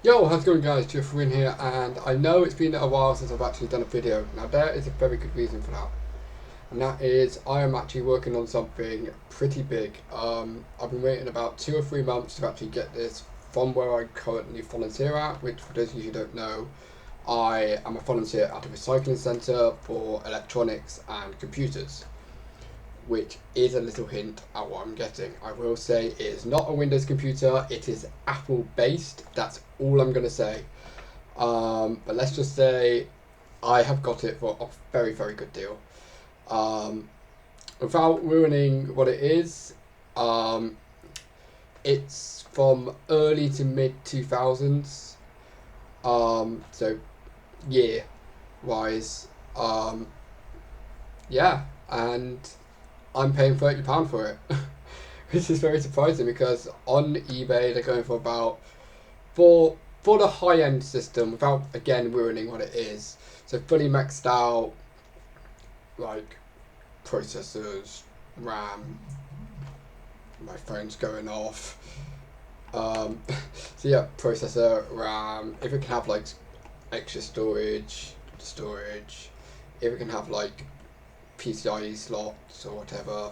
Yo, how's it going guys? Jeff Wynn here, and I know it's been a while since I've actually done a video. Now there is a very good reason for that. And that is I am actually working on something pretty big. I've been waiting about 2 or 3 months to actually get this from where I currently volunteer at, which for those of you who don't know, I am a volunteer at a recycling centre for electronics and computers, which is a little hint at what I'm getting. I will say it is not a Windows computer, it is Apple based. That's all I'm going to say. But let's just say I have got it for a very, very good deal. Um, Without ruining what it is, um, it's from early to mid 2000s. So year wise, yeah, and I'm paying £30 for it, which is very surprising because on eBay they're going for about for the high end system without again ruining what it is. So fully maxed out, like processors, RAM. My phone's going off. Um, so yeah, processor, RAM. If it can have like extra storage. If it can have like PCIe slots or whatever,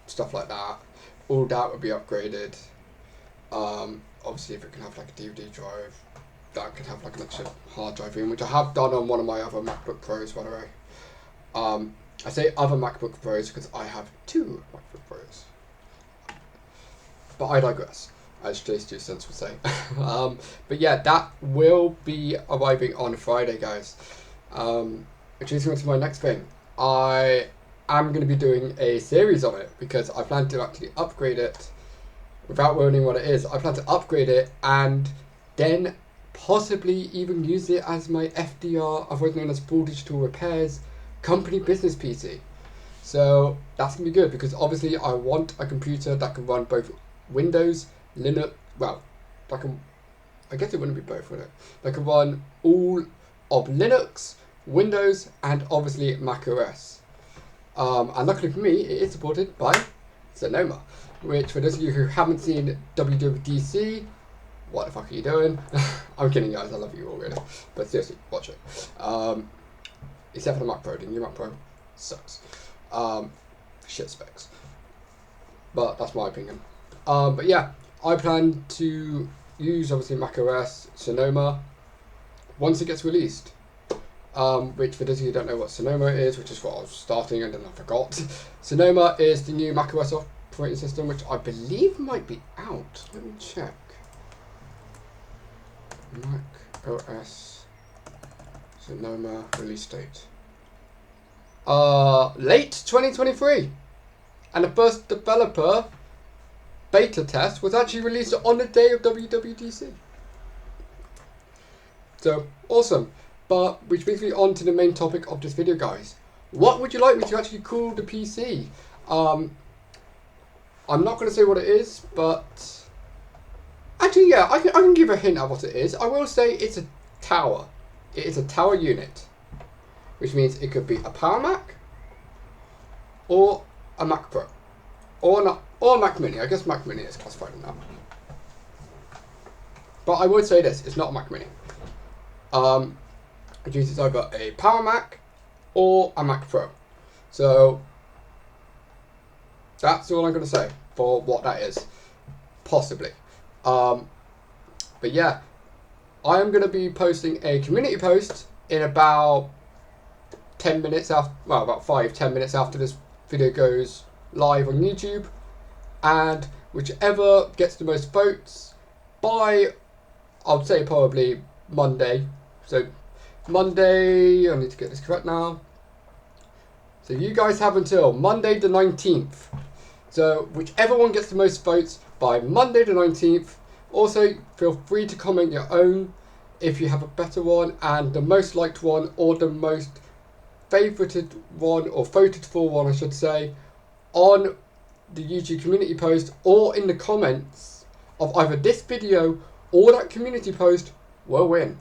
stuff like that. All that would be upgraded. Obviously, if it can have like a DVD drive, that could have like an extra hard drive in, which I have done on one of my other MacBook Pros, by the way. I say other MacBook Pros because I have two MacBook Pros. But I digress, as J.Stu Sense would say. But yeah, that will be arriving on Friday, guys. Which leads me to my next thing. I am going to be doing a series on it because I plan to actually upgrade it without ruining what it is. I plan to upgrade it and then possibly even use it as my FDR, otherwise known as Full Digital Repairs, company business PC. So that's going to be good because obviously I want a computer that can run both Windows, Linux, well, that can, I guess it wouldn't be both, would it? That can run all of Linux, Windows, and obviously Mac OS. And luckily for me, it is supported by Sonoma, which for those of you who haven't seen WWDC, what the fuck are you doing? I'm kidding guys, I love you all really. But seriously, watch it. Except for the Mac Pro, the new Mac Pro sucks. Shit specs. But that's my opinion. But yeah, I plan to use obviously Mac OS Sonoma once it gets released. Which for those of you who don't know what Sonoma is, which is what I was starting and then I forgot. Sonoma is the new Mac OS operating system, which I believe might be out. Let me check. Mac OS Sonoma release date. Late 2023. And the first developer beta test was actually released on the day of WWDC. So, awesome. But, which brings me on to the main topic of this video, guys. What would you like me to actually call the PC? I'm not going to say what it is, but... Actually, yeah, I can give a hint at what it is. I will say it's a tower. It is a tower unit. Which means it could be a Power Mac, or a Mac Pro, or a Mac Mini. I guess Mac Mini is classified in that. But I would say this: it's not a Mac Mini. It uses either a Power Mac or a Mac Pro. So that's all I'm going to say for what that is, possibly. But yeah, I am going to be posting a community post in about 10 minutes after, well, about 5-10 minutes after this video goes live on YouTube, and whichever gets the most votes by, I'd say probably Monday. So Monday, I need to get this correct now. So you guys have until Monday the 19th. So whichever one gets the most votes by Monday the 19th. Also, feel free to comment your own if you have a better one, and the most liked one or the most favorited one, or voted for one I should say, on the YouTube community post or in the comments of either this video or that community post will win.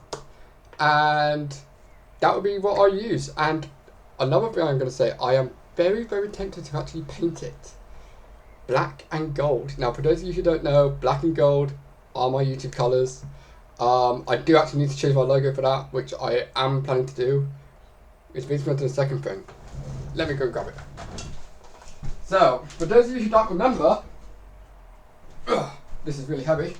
And that would be what I use. And another thing I'm going to say, I am very, very tempted to actually paint it black and gold. Now, for those of you who don't know, black and gold are my YouTube colours. I do actually need to change my logo for that, which I am planning to do. Which brings me on to the second thing. Let me go grab it. So, for those of you who don't remember, this is really heavy.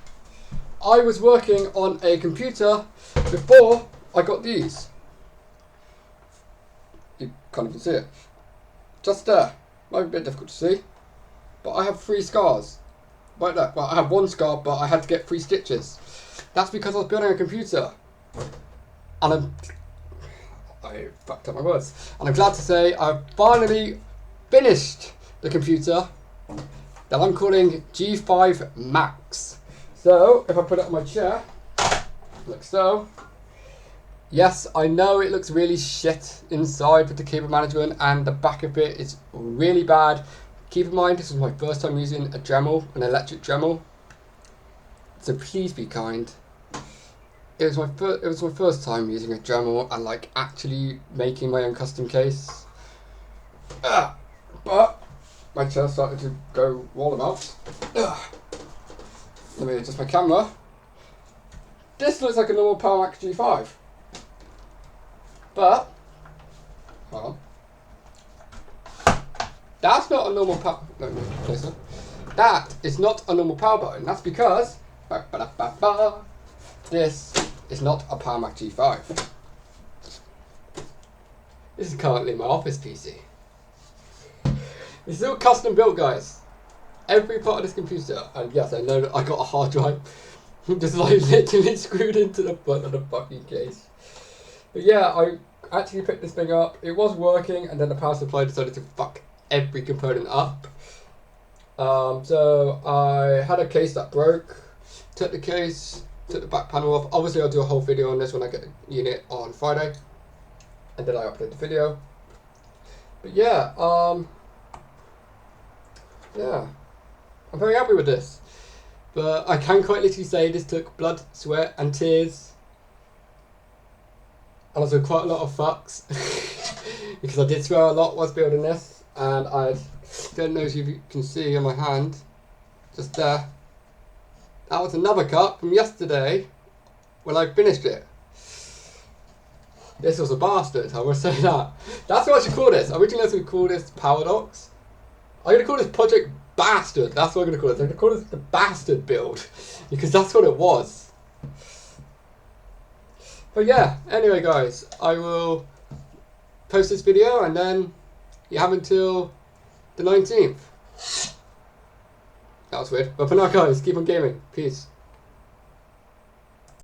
I was working on a computer before I got these. You can't even see it. Just there. Might be a bit difficult to see. But I have 3 scars. Right there. Well, I have 1 scar, but I had to get 3 stitches. That's because I was building a computer. And I fucked up my words. And I'm glad to say I've finally finished the computer that I'm calling G5 Max. So, if I put it on my chair, like so. Yes, I know it looks really shit inside with the keyboard management, and the back of it is really bad. Keep in mind, this was my first time using a Dremel, an electric Dremel. So please be kind. It was my first time using a Dremel and like actually making my own custom case. But my chair started to go wallabout. Let me adjust my camera. This looks like a normal Power Mac G5. But, hold on. That's not a normal power. No, closer. That is not a normal power button. That's because this is not a Power Mac G5. This is currently my office PC. This is all custom built, guys. Every part of this computer, and yes, I know that I got a hard drive just like literally screwed into the front of the fucking case. But yeah, I actually picked this thing up. It was working, and then the power supply decided to fuck every component up. So I had a case that broke. Took the case, took the back panel off. Obviously, I'll do a whole video on this when I get the unit on Friday, and then I upload the video. But yeah, yeah, I'm very happy with this. But I can quite literally say this took blood, sweat, and tears. And also quite a lot of fucks. Because I did swear a lot whilst building this. And I don't know if you can see on my hand. Just there. That was another cut from yesterday when I finished it. This was a bastard, I will say that. That's what I should call this. Originally I was going to call this Paradox. I'm going to call this Project Bastard. That's what I'm going to call it. I'm going to call this the Bastard build. Because that's what it was. But yeah, anyway guys, I will post this video and then you have until the 19th. That was weird. But for now guys, keep on gaming. Peace.